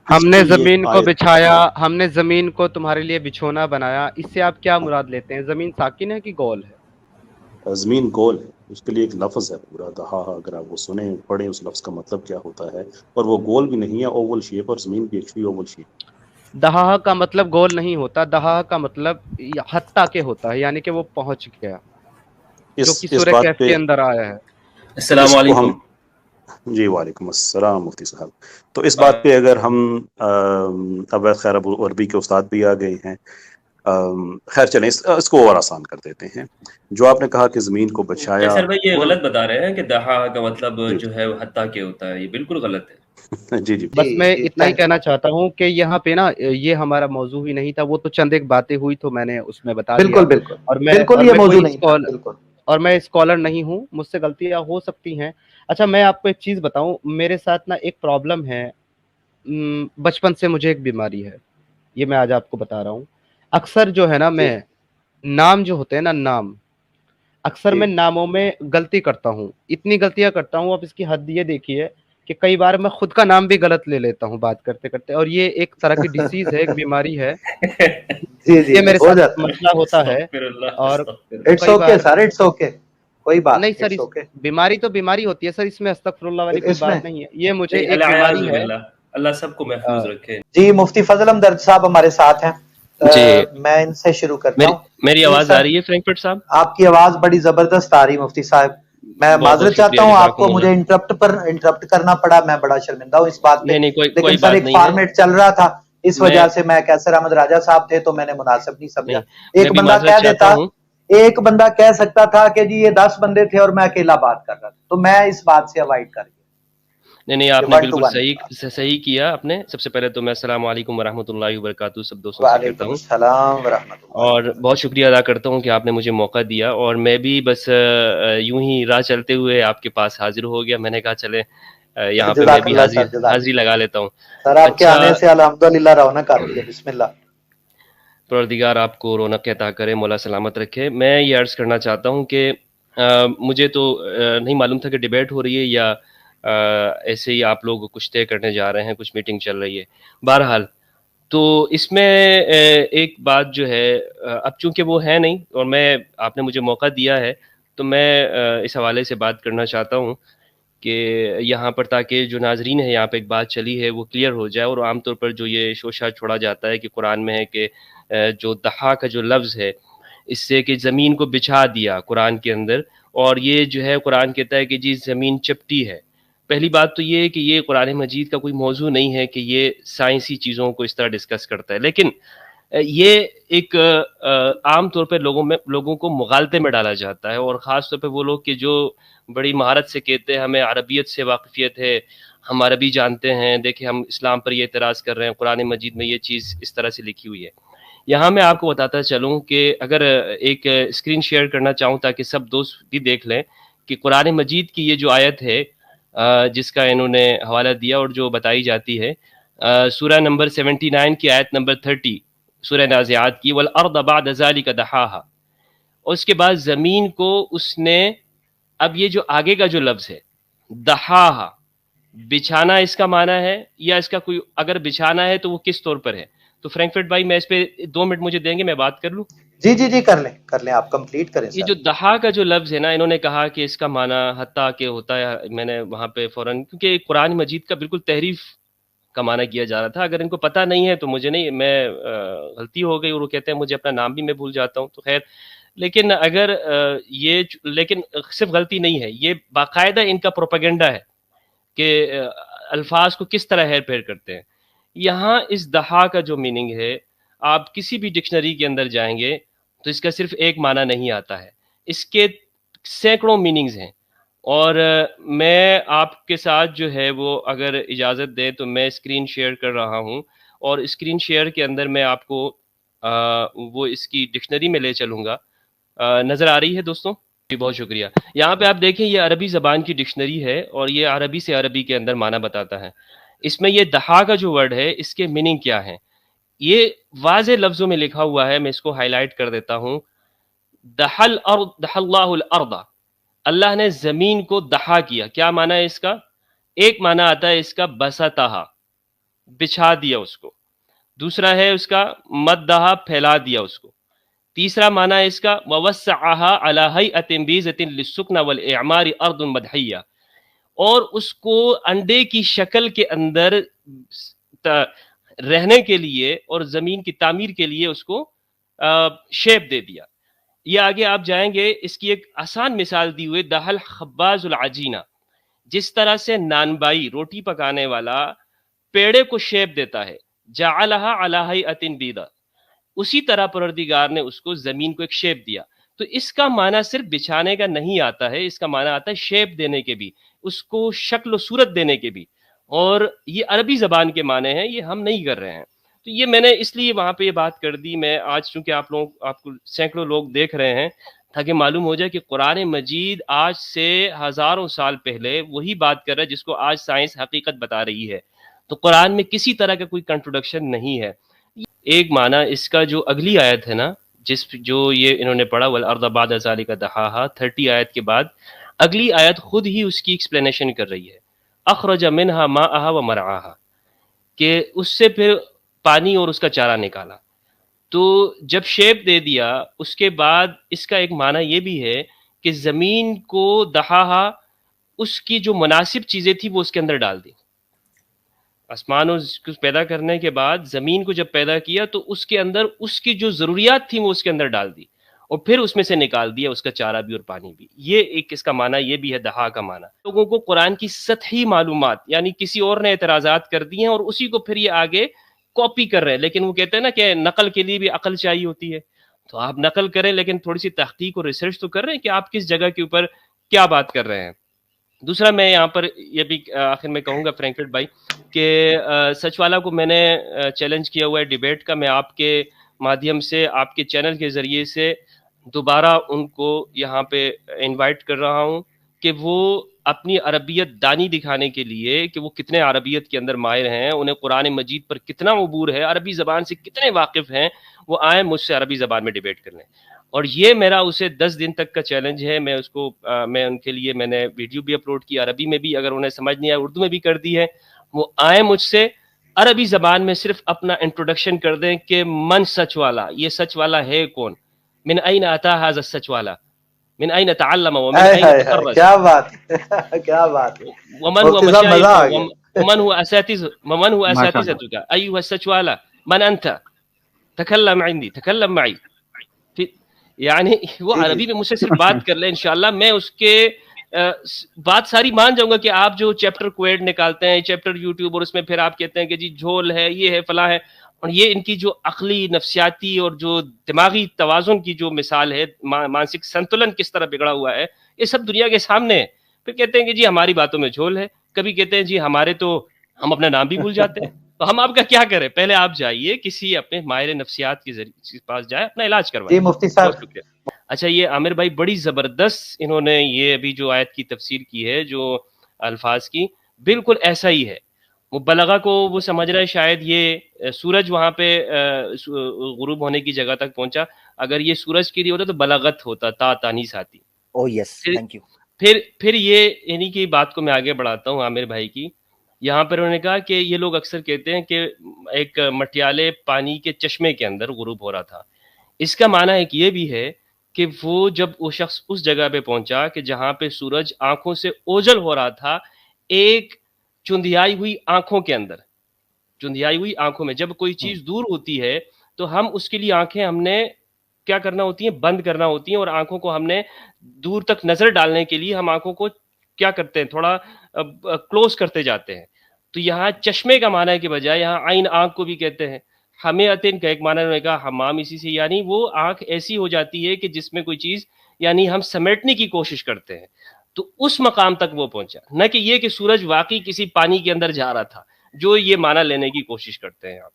اس ہم نے کی یہ زمین کو آیت بچھایا، ہم نے زمین کو تمہارے لیے بچھونا بنایا، اس سے آپ کیا مراد لیتے ہیں؟ زمین ساکن ہے کہ گول ہے؟ زمین گول ہے، اس کے لیے ایک لفظ ہے پورا دہا، اگر آپ وہ سنیں پڑھیں اس لفظ کا مطلب کیا ہوتا ہے، اور وہ گول بھی نہیں ہے، اوول شیپ، اور زمین بھی ایکچولی اوول شیپ۔ دہا کا مطلب گول نہیں ہوتا، دہا کا مطلب حتیٰ کہ ہوتا ہے، یعنی کہ وہ پہنچ گیا، جو کہ اس سورہ بات کہف پہ، کے اندر آیا ہے۔ تو السلام اس کو ہم، علیکم۔ جی وعلیکم السلام مفتی صاحب، تو اس بات پہ اگر ہم اب خیر ابو عربی کے استاد بھی آ گئے ہیں، خیر چلیں اس کو اور آسان کر دیتے ہیں۔ جو آپ نے کہا کہ زمین کو بچھایا، کیسر بھائی یہ وہ غلط بتا رہے ہیں کہ دہا کا مطلب جی جو ہے وہ حتیٰ کہ ہوتا ہے، یہ بالکل غلط ہے۔ جی جی بس میں جی اتنا ہی کہنا چاہتا ہوں کہ یہاں پہ نا یہ ہمارا موضوع ہی نہیں تھا، وہ تو چند ایک باتیں ہوئی تو میں نے اس میں بتا دیا، بالکل بالکل اور بالکل یہ میں موضوع کوئی نہیں تھا، بالکل۔ اور میں اسکالر نہیں ہوں، مجھ سے غلطیاں ہو سکتی ہیں۔ اچھا میں آپ کو ایک چیز بتاؤں، میرے ساتھ نا ایک پرابلم ہے، بچپن سے مجھے ایک بیماری ہے، یہ میں آج آپ کو بتا رہا ہوں۔ اکثر جو ہے نا جی میں نام جو ہوتے ہیں نا، نام اکثر جی میں ناموں میں غلطی کرتا ہوں، اتنی غلطیاں کرتا ہوں، اب اس کی حد یہ دیکھیے کہ کئی بار میں خود کا نام بھی غلط لے لیتا ہوں بات کرتے کرتے، اور یہ ایک طرح کی ڈیزیز ہے، ایک بیماری ہے، جی جی یہ جی میرے ہو ساتھ جاتا ہے۔ مسئلہ ہوتا ہے۔ استغفر اللہ، اور استغفر اللہ۔ اٹس کئی اوکے بار سر، اٹس اوکے، کوئی بات نہیں نہیں، سر، اٹس اوکے۔ بیماری تو بیماری ہوتی ہے سر، اس میں استغفر اللہ والی کوئی اس میں بات نہیں ہے، یہ مجھے نہیں، ایک الیاذ بیماری ہے۔ باللہ، اللہ سب کو محفوظ رکھے۔ جی مفتی فضل احمد صاحب ہمارے ساتھ ہیں، جی، میں ان سے شروع کرتا میری ہوں۔ میری جی آواز سر، آ رہی ہے فرینکفرٹ صاحب؟ آپ کی آواز بڑی زبردست آ رہی مفتی صاحب، میں بہت بہت معذرت چاہتا شکریہ، ہوں، آپ جزاکم کو مجھے اللہ۔ انٹرپٹ کرنا پڑا، میں بڑا شرمندہ ہوں اس بات پہ، نہیں نہیں، لیکن کوئی سر بات ایک نہیں ہے۔ فارمیٹ چل رہا تھا، اس میں وجہ سے میں کیسر احمد راجہ صاحب تھے تو میں نے مناسب نہیں سمجھا۔ نہیں، میں ایک بھی بندہ معذرت کہہ چاہتا دیتا، ہوں۔ ایک بندہ کہہ سکتا تھا کہ جی یہ 10 بندے تھے اور میں اکیلا بات کر رہا تھا، تو میں اس بات سے اوائڈ کر گیا، نہیں نہیں، یہ آپ نے 1 to بالکل 1 بات۔ صحیح کیا آپ نے۔ سب سے پہلے تو میں السلام علیکم ورحمۃ اللہ وبرکاتہ سب دوستوں سے کہتا وعلیکم ہوں، السلام ورحمۃ اللہ اور وبرکاتہ۔ بہت شکریہ ادا کرتا ہوں کہ آپ نے مجھے موقع دیا، اور میں بھی بس یوں ہی راہ چلتے ہوئے آپ کے پاس حاضر ہو گیا، میں نے کہا چلے یہاں پہ میں جزاک بھی اللہ سر، جزاک حاضری لگا لیتا ہوں۔ سر، آپ کے اچھا، آنے سے الحمدللہ رونق آتی ہے، بسم اللہ۔ پروردگار آپ کو رونق عطا کرے، مولا سلامت رکھے۔ میں یہ عرض کرنا چاہتا ہوں کہ مجھے تو نہیں معلوم تھا کہ ڈیبیٹ ہو رہی ہے یا ایسے ہی آپ لوگ کچھ طے کرنے جا رہے ہیں، کچھ میٹنگ چل رہی ہے۔ بہرحال تو اس میں ایک بات جو ہے، اب چونکہ وہ ہے نہیں اور آپ نے مجھے موقع دیا ہے، تو میں اس حوالے سے بات کرنا چاہتا ہوں کہ یہاں پر تاکہ جو ناظرین ہے، یہاں پہ ایک بات چلی ہے وہ کلیئر ہو جائے، اور عام طور پر جو یہ شوشہ چھوڑا جاتا ہے کہ قرآن میں ہے کہ جو دہا کا جو لفظ ہے، اس سے کہ زمین کو بچھا دیا قرآن کے اندر، اور یہ جو ہے قرآن کہتا ہے کہ جی زمین چپٹی ہے۔ پہلی بات تو یہ ہے کہ یہ قرآن مجید کا کوئی موضوع نہیں ہے کہ یہ سائنسی چیزوں کو اس طرح ڈسکس کرتا ہے، لیکن یہ ایک عام طور پہ لوگوں کو مغالطے میں ڈالا جاتا ہے، اور خاص طور پہ وہ لوگ کہ جو بڑی مہارت سے کہتے ہیں ہمیں عربیت سے واقفیت ہے، ہم عربی جانتے ہیں، دیکھیں ہم اسلام پر یہ اعتراض کر رہے ہیں، قرآن مجید میں یہ چیز اس طرح سے لکھی ہوئی ہے۔ یہاں میں آپ کو بتاتا چلوں کہ اگر ایک اسکرین شیئر کرنا چاہوں تاکہ سب دوست بھی دیکھ لیں کہ قرآن مجید کی یہ جو آیت ہے جس کا انہوں نے حوالہ دیا اور جو بتائی جاتی ہے، سورہ نمبر 79 کی آیت نمبر 30، سورہ نازعات کی، وَالْأَرْضَ بَعْدَ ذَلِكَ دَحَاهَا، اور اس کے بعد زمین کو اس نے، اب یہ جو آگے کا جو لفظ ہے دحاہا، بچھانا اس کا معنی ہے، یا اس کا کوئی اگر بچھانا ہے تو وہ کس طور پر ہے؟ تو فرینکفرٹ بھائی میں اس پہ 2 منٹ مجھے دیں گے، میں بات کر لوں؟ جی جی جی، کر لیں آپ کمپلیٹ کریں یہ سر۔ جو دہا کا جو لفظ ہے نا، انہوں نے کہا کہ اس کا معنی حتیٰ کہ ہوتا ہے، میں نے وہاں پہ فوراً، کیونکہ قرآن مجید کا بالکل تحریف کا معنی کیا جا رہا تھا، اگر ان کو پتہ نہیں ہے تو مجھے نہیں، میں غلطی ہو گئی، اور وہ کہتے ہیں مجھے اپنا نام بھی میں بھول جاتا ہوں، تو خیر، لیکن اگر لیکن صرف غلطی نہیں ہے، یہ باقاعدہ ان کا پروپیگنڈا ہے کہ الفاظ کو کس طرح ہیر پھیر کرتے ہیں۔ یہاں اس دہا کا جو میننگ ہے، آپ کسی بھی ڈکشنری کے اندر جائیں گے تو اس کا صرف ایک معنی نہیں آتا ہے، اس کے سینکڑوں میننگز ہیں، اور میں آپ کے ساتھ جو ہے وہ اگر اجازت دیں تو میں اسکرین شیئر کر رہا ہوں، اور اسکرین شیئر کے اندر میں آپ کو وہ اس کی ڈکشنری میں لے چلوں گا۔ نظر آ رہی ہے دوستوں؟ جی بہت شکریہ۔ یہاں پہ آپ دیکھیں یہ عربی زبان کی ڈکشنری ہے، اور یہ عربی سے عربی کے اندر معنی بتاتا ہے۔ اس میں یہ دہا کا جو ورڈ ہے، اس کے میننگ کیا ہے، یہ واضح لفظوں میں لکھا ہوا ہے، میں اس کو ہائی لائٹ کر دیتا ہوں۔ دحل الارض، دح اللہ الارض، اللہ نے زمین کو دہا کیا۔ کیا معنی ہے اس کا؟ ایک معنی آتا ہے اس کا بسطہا، بچھا دیا اس کو. دوسرا ہے اس کا مدہا پھیلا دیا اس کو. تیسرا معنی ہے اس کا ووسعها على هيئة بيزة للسكن والإعمار أرض مدحية، اور اس کو انڈے کی شکل کے اندر رہنے کے لیے اور زمین کی تعمیر کے لیے اس کو شیپ دے دیا. یہ آگے آپ جائیں گے، اس کی ایک آسان مثال دی ہوئے دہل خباز العجینہ، جس طرح سے نانبائی روٹی پکانے والا پیڑے کو شیپ دیتا ہے، جعلها على هيئة بيضاء، اسی طرح پروردگار نے اس کو زمین کو ایک شیپ دیا. تو اس کا معنی صرف بچھانے کا نہیں آتا ہے، اس کا معنی آتا ہے شیپ دینے کے بھی، اس کو شکل و صورت دینے کے بھی، اور یہ عربی زبان کے معنی ہیں، یہ ہم نہیں کر رہے ہیں. تو یہ میں نے اس لیے وہاں پہ یہ بات کر دی. میں آج چونکہ آپ کو سینکڑوں لوگ دیکھ رہے ہیں، تاکہ معلوم ہو جائے کہ قرآن مجید آج سے ہزاروں سال پہلے وہی بات کر رہا ہے جس کو آج سائنس حقیقت بتا رہی ہے. تو قرآن میں کسی طرح کا کوئی کنٹروڈکشن نہیں ہے. ایک معنی اس کا جو اگلی آیت ہے نا، جو یہ انہوں نے پڑھا والارض بعد ذالک دحاہا، 30 آیت کے بعد اگلی آیت خود ہی اس کی ایکسپلینیشن کر رہی ہے. اخرج منہا ماءہا ومرعاہا، کہ اس سے پھر پانی اور اس کا چارہ نکالا. تو جب شیپ دے دیا اس کے بعد اس کا ایک معنی یہ بھی ہے کہ زمین کو دحاہا، اس کی جو مناسب چیزیں تھی وہ اس کے اندر ڈال دی. آسمان کو پیدا کرنے کے بعد زمین کو جب پیدا کیا تو اس کے اندر اس کی جو ضروریات تھیں وہ اس کے اندر ڈال دی، اور پھر اس میں سے نکال دیا اس کا چارہ بھی اور پانی بھی. یہ ایک اس کا معنی یہ بھی ہے دہا کا معنی. لوگوں کو قرآن کی سطحی معلومات، یعنی کسی اور نے اعتراضات کر دی ہیں اور اسی کو پھر یہ آگے کاپی کر رہے ہیں. لیکن وہ کہتے ہیں نا کہ نقل کے لیے بھی عقل چاہیے ہوتی ہے، تو آپ نقل کریں لیکن تھوڑی سی تحقیق اور ریسرچ تو کر رہے ہیں کہ آپ کس جگہ کے اوپر کیا بات کر رہے ہیں. دوسرا میں یہاں پر یہ بھی آخر میں کہوں گا فرینکلٹ بھائی کہ سچ والا کو میں نے چیلنج کیا ہوا ہے ڈیبیٹ کا. میں آپ کے مادھیم سے، آپ کے چینل کے ذریعے سے دوبارہ ان کو یہاں پہ انوائٹ کر رہا ہوں کہ وہ اپنی عربیت دانی دکھانے کے لیے کہ وہ کتنے عربیت کے اندر ماہر ہیں، انہیں قرآن مجید پر کتنا عبور ہے، عربی زبان سے کتنے واقف ہیں، وہ آئیں مجھ سے عربی زبان میں ڈیبیٹ کر لیں. اور یہ میرا اسے 10 دن تک کا چیلنج ہے. میں اس کو میں ان کے لیے میں نے ویڈیو بھی اپلوڈ کی عربی میں بھی، اگر انہیں سمجھ نہیں آیا اردو میں بھی کر دی ہے. وہ آئیں مجھ سے عربی زبان میں صرف اپنا انٹروڈکشن کر دیں کہ من سچ والا، یہ سچ والا ہے کون، من این اتا ھذا السچ والا، من این تعلم ومن این تخرج. کیا بات کیا بات. ومن هو مشايخ ومن هو اساتذه ومن هو اساتذتك ايها السچ والا من انت تكلم عندي تكلم معي. یعنی وہ عربی میں مجھ سے صرف بات کر لیں انشاءاللہ، میں اس کے بات ساری مان جاؤں گا. کہ آپ جو چیپٹر کویڈ نکالتے ہیں، چیپٹر یوٹیوب، اور اس میں پھر آپ کہتے ہیں کہ جی جھول ہے، یہ ہے، فلاں ہے، اور یہ ان کی جو عقلی نفسیاتی اور جو دماغی توازن کی جو مثال ہے، مانسک سنتولن کس طرح بگڑا ہوا ہے، یہ سب دنیا کے سامنے ہے. پھر کہتے ہیں کہ جی ہماری باتوں میں جھول ہے، کبھی کہتے ہیں جی ہمارے تو ہم اپنا نام بھی بھول جاتے ہیں. تو ہم آپ کا کیا کریں؟ پہلے آپ جائیے کسی اپنے ماہر نفسیات کے پاس جائے، اپنا علاج کروائے. جی مفتی صاحب. اچھا یہ عامر بھائی بڑی زبردست انہوں نے یہ ابھی جو آیت کی تفسیر کی ہے، جو الفاظ کی، بالکل ایسا ہی ہے. مبلغہ کو وہ سمجھ رہے شاید یہ سورج وہاں پہ غروب ہونے کی جگہ تک پہنچا. اگر یہ سورج کے لیے ہوتا تو بلغت ہوتا، تا تانیث آتی. اوہ یس، تھینک یو. پھر یہ انہی کی بات کو میں آگے بڑھاتا ہوں عامر بھائی کی. یہاں پر انہوں نے کہا کہ یہ لوگ اکثر کہتے ہیں کہ ایک مٹیالے پانی کے چشمے کے اندر غروب ہو رہا تھا. اس کا معنی ایک یہ بھی ہے کہ وہ جب وہ شخص اس جگہ پہ پہنچا کہ جہاں پہ سورج آنکھوں سے اوجھل ہو رہا تھا، ایک چندیائی ہوئی آنکھوں کے اندر، چندیائی ہوئی آنکھوں میں جب کوئی چیز دور ہوتی ہے تو ہم اس کے لیے آنکھیں ہم نے کیا کرنا ہوتی ہیں؟ بند کرنا ہوتی ہیں. اور آنکھوں کو ہم نے دور تک نظر ڈالنے کے لیے ہم آنکھوں کو کیا کرتے ہیں؟ تھوڑا کلوز کرتے جاتے ہیں. تو یہاں چشمے کا معنی کے بجائے یہاں عین آنکھ کو بھی کہتے ہیں. حمیتن کا ایک معنی انہوں نے کہا حمام اسی سے، یعنی وہ آنکھ ایسی ہو جاتی ہے کہ جس میں کوئی چیز یعنی ہم سمیٹنے کی کوشش کرتے ہیں. تو اس مقام تک وہ پہنچا، نہ کہ یہ کہ سورج واقعی کسی پانی کے اندر جا رہا تھا، جو یہ معنی لینے کی کوشش کرتے ہیں آپ.